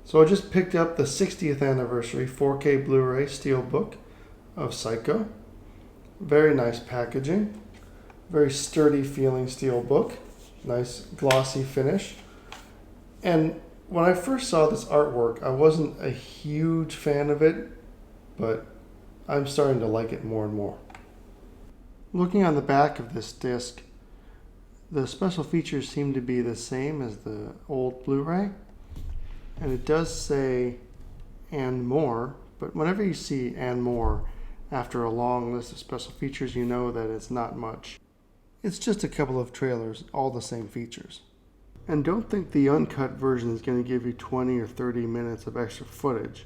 So I just picked up the 60th anniversary 4K Blu-ray Steelbook of Psycho. Very nice packaging. Very sturdy feeling steelbook. Nice glossy finish. And when I first saw this artwork, I wasn't a huge fan of it, but I'm starting to like it more and more. Looking on the back of this disc, the special features seem to be the same as the old Blu-ray. And it does say "and more," but whenever you see "and more" after a long list of special features, you know that it's not much. It's just a couple of trailers, all the same features. And don't think the uncut version is going to give you 20 or 30 minutes of extra footage.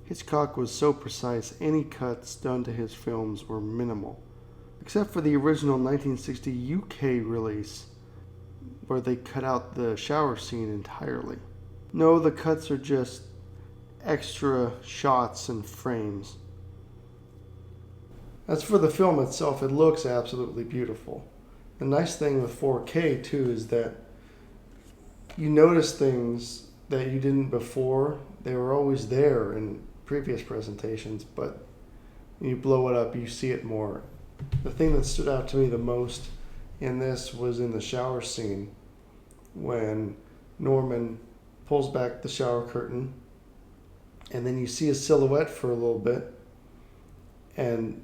Hitchcock was so precise, any cuts done to his films were minimal. Except for the original 1960 UK release, where they cut out the shower scene entirely. No, the cuts are just extra shots and frames. As for the film itself, it looks absolutely beautiful. The nice thing with 4K too is that you notice things that you didn't before. They were always there in previous presentations, but when you blow it up, you see it more. The thing that stood out to me the most in this was in the shower scene when Norman pulls back the shower curtain and then you see a silhouette for a little bit and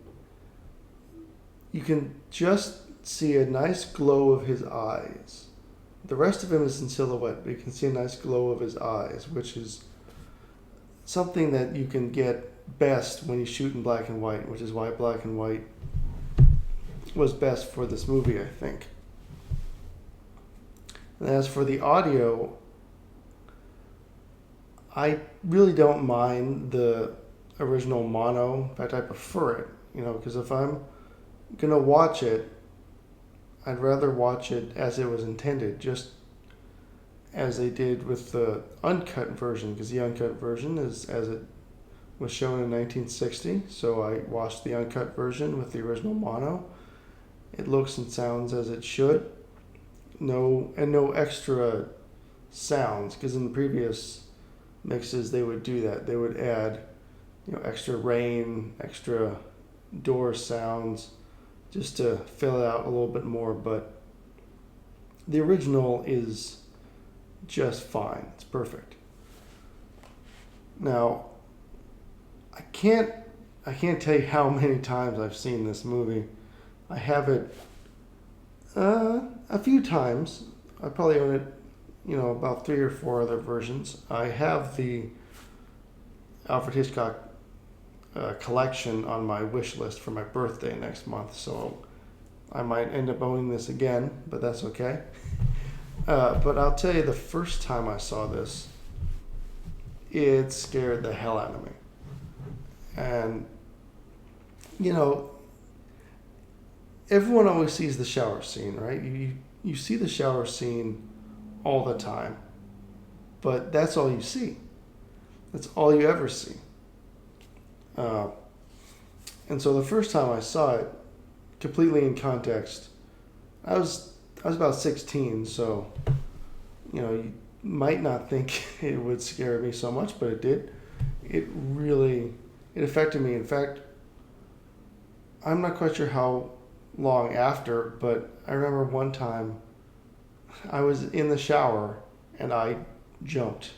you can just see a nice glow of his eyes. The rest of him is in silhouette, but you can see a nice glow of his eyes, which is something that you can get best when you shoot in black and white, which is why black and white was best for this movie, I think. And as for the audio, I really don't mind the original mono. In fact, I prefer it, because if I'm going to watch it, I'd rather watch it as it was intended, just as they did with the uncut version, because the uncut version is as it was shown in 1960, so I watched the uncut version with the original mono. It looks and sounds as it should. No extra sounds, because in the previous mixes they would do that. They would add extra rain, extra door sounds, just to fill it out a little bit more, but the original is just fine. It's perfect. Now, I can't tell you how many times I've seen this movie. I have it a few times. I probably own it, about 3 or 4 other versions. I have the Alfred Hitchcock collection on my wish list for my birthday next month, so I might end up owning this again, but that's okay. But I'll tell you, the first time I saw this, it scared the hell out of me. And everyone always sees the shower scene, right? You see the shower scene all the time, but that's all you see. That's all you ever see. And so the first time I saw it, completely in context, I was about 16, so you might not think it would scare me so much, but it did. It affected me. In fact, I'm not quite sure how long after, but I remember one time I was in the shower and I jumped.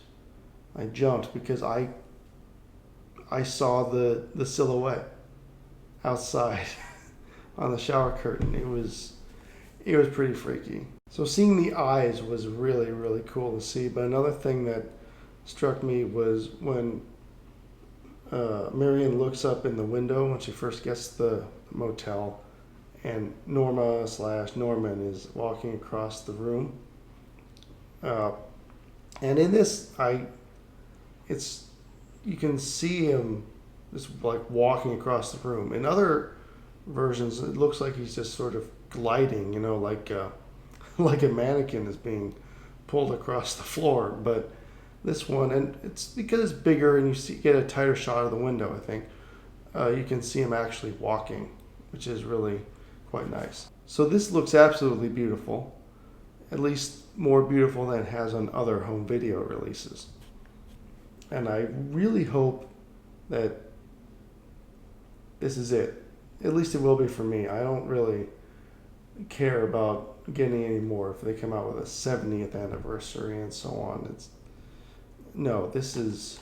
I jumped because I saw the silhouette outside on the shower curtain. It was pretty freaky. So seeing the eyes was really, really cool to see. But another thing that struck me was when Marion looks up in the window when she first gets to the motel, and Norma/Norman is walking across the room. And in this, you can see him just like walking across the room. In other versions, it looks like he's just sort of gliding, like a mannequin is being pulled across the floor. But this one, and it's because it's bigger and you get a tighter shot of the window, I think, you can see him actually walking, which is really quite nice. So this looks absolutely beautiful, at least more beautiful than it has on other home video releases. And I really hope that this is it. At least it will be for me. I don't really care about getting any more if they come out with a 70th anniversary and so on. This is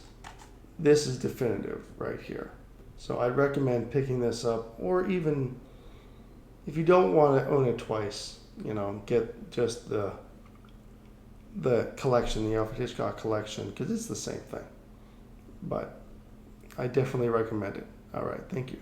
definitive right here. So I'd recommend picking this up, or even if you don't want to own it twice, get just the collection, the Alfred Hitchcock collection, because it's the same thing. But I definitely recommend it. All right, thank you.